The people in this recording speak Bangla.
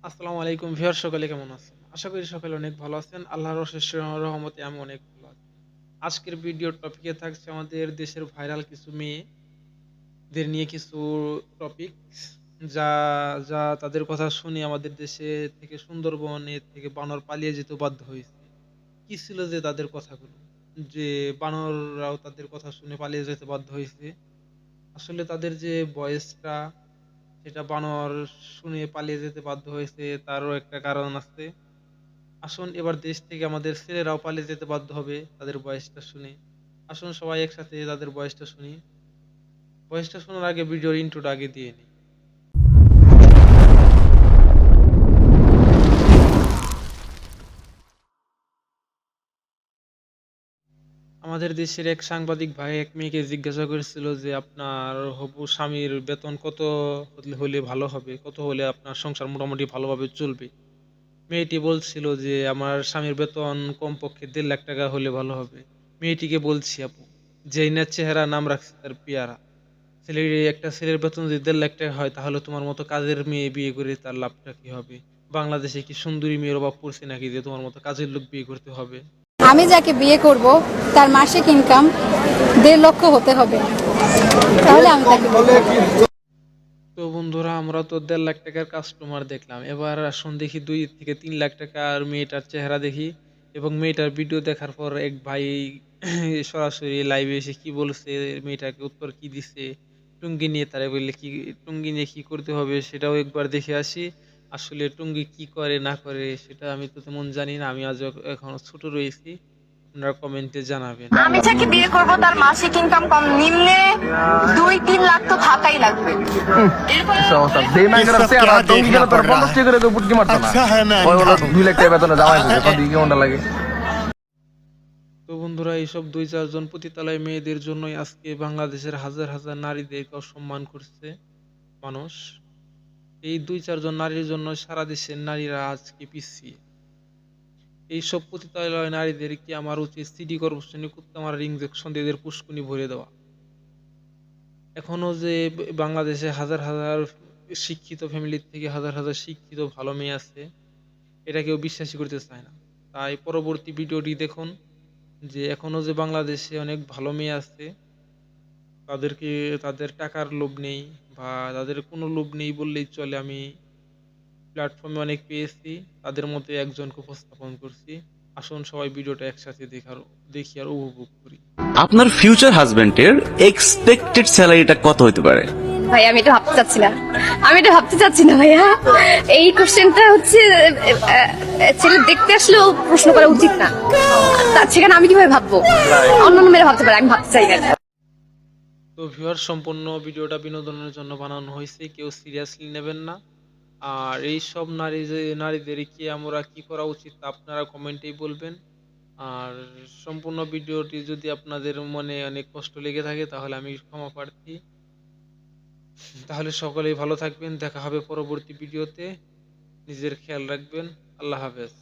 আসসালামু আলাইকুম ভিউয়ার, সকলে কেমন আছেন? আশা করি সকলে অনেক ভালো আছেন। আল্লাহর অশেষ রহমতে আমি অনেক ভালো আছি। আজকের ভিডিওর টপিকে থাকছে আমাদের দেশের ভাইরাল কিছু মেয়েদের নিয়ে কিছু টপিক, যা যা তাদের কথা শুনে আমাদের দেশে থেকে সুন্দরবনে থেকে বানর পালিয়ে যেতে বাধ্য হয়েছে। কি ছিল যে তাদের কথাগুলো, যে বানররাও তাদের কথা শুনে পালিয়ে যেতে বাধ্য হয়েছে? আসলে তাদের যে বয়সটা, সেটা বানর শুনে পালিয়ে যেতে বাধ্য হয়েছে, তারও একটা কারণ আছে। আসুন এবার দেশ থেকে আমাদের ছেলেরাও পালিয়ে যেতে বাধ্য হবে তাদের বয়সটা শুনে। আসুন সবাই একসাথে তাদের বয়সটা শুনি। বয়সটা শোনার আগে ভিডিওর ইন্ট্রোটা আগে দিয়ে নিই। আমাদের দেশের এক সাংবাদিক ভাই এক মেয়েকে জিজ্ঞাসা করেছিল যে আপনার হবু স্বামীর বেতন কত হলে ভালো হবে, কত হলে আপনার সংসার মোটামুটি ভালোভাবে চলবে। মেয়েটি বলছিল যে আমার স্বামীর বেতন কমপক্ষে 1.5 লাখ টাকা হলে ভালো হবে। মেয়েটিকে বলছি, আপু, যেই না চেহারা নাম রাখছে তার পেয়ারা। ছেলের, একটা ছেলের বেতন যদি 1.5 লাখ টাকা হয়, তাহলে তোমার মতো কাজের মেয়ে বিয়ে করে তার লাভটা কি হবে? বাংলাদেশে কি সুন্দরী মেয়ের অভাব পড়ছে নাকি যে তোমার মতো কাজের লোক বিয়ে করতে হবে? আমি যাকে বিয়ে করব তার মাসিক ইনকাম 1.5 লক্ষ হতে হবে, তাহলে আমি তাকে বিয়ে করব। তো বন্ধুরা, আমরা তো 1.5 লাখ টাকার কাস্টমার দেখলাম, এবার আসুন দেখি 2 থেকে 3 লাখ টাকার মেয়েটার চেহারা দেখি। এবং মেয়েটার ভিডিও দেখার পর এক ভাই সরাসরি লাইভে এসে কি বলছে, মেয়েটাকে উত্তর কি দিছে, টুঙ্গি নিয়ে তারা বললে কি, টুঙ্গি নিয়ে কি করতে হবে সেটাও একবার দেখে আসি। আসলে টুঙ্গি কি করে না করে সেটা আমি তো তেমন জানি না, আমি আজ এখনো ছোট রয়েছি। আপনারা কমেন্টে জানাবেন। আমি যাকে বিয়ে করব তার মাসিক ইনকাম কম নিম্নে 2-3 লাখ তো থাকাই লাগবে। अच्छा है ना তো বন্ধুরা, এইসব 2-4 জন পতিতালয় মেয়েদের জন্যই আজকে বাংলাদেশের হাজার হাজার নারীদেরকে অসম্মান করছে মানুষ। এই 2-4 জন নারীর জন্য সারা দেশের নারীরা আজকে পিছিয়ে। এইসব পতিতালয় নারীদের কি আমার উচিত সিটি কর্পোরেশনে কুত্তা মারার ইঞ্জেকশন দিয়ে এদের পুষ্কুনি ভরে দেওয়া? এখনো যে বাংলাদেশে হাজার হাজার শিক্ষিত ফ্যামিলির থেকে হাজার হাজার শিক্ষিত ভালো মেয়ে আছে, এটা কেউ বিশ্বাসই করতে চায় না। তাই পরবর্তী ভিডিওটি দেখুন, যে এখনো যে বাংলাদেশে অনেক ভালো মেয়ে আছে, তাদেরকে, তাদের টাকার লোভ নেই বা তাদের কোনো লোভ নেই বললেই চলে। আমি প্ল্যাটফর্মে অনেক পেয়েছি, তাদের মধ্যে একজনকে উপস্থাপন করছি। আসুন সবাই ভিডিওটা একসাথে দেখি আর উপভোগ করি। আপনার ফিউচার হাজবেন্ডের এক্সপেক্টেড স্যালারিটা কত হতে পারে? ভাই আমি এটা ভাবতে চাচ্ছি না, ভাইয়া। এই কোশ্চেনটা হচ্ছে ছেলে দেখতে আসলেও প্রশ্ন করা উচিত না। তার সেখানে আমি কিভাবে ভাববো? অন্যান্য মেয়েরা ভাবতে পারে, আমি ভাবতে চাই না। তো ভিউয়ার, সম্পূর্ণ ভিডিওটা বিনোদনের জন্য বানানো হয়েছে, কেউ সিরিয়াসলি নেবেন না। আর এই সব নারীদের কি আমরা কি করা উচিত তা আপনারা কমেন্টেই বলবেন। আর সম্পূর্ণ ভিডিওটি যদি আপনাদের মনে অনেক কষ্ট লেগে থাকে তাহলে আমি ক্ষমা প্রার্থী। তাহলে সকলেই ভালো থাকবেন, দেখা হবে পরবর্তী ভিডিওতে। নিজের খেয়াল রাখবেন। আল্লাহ হাফেজ।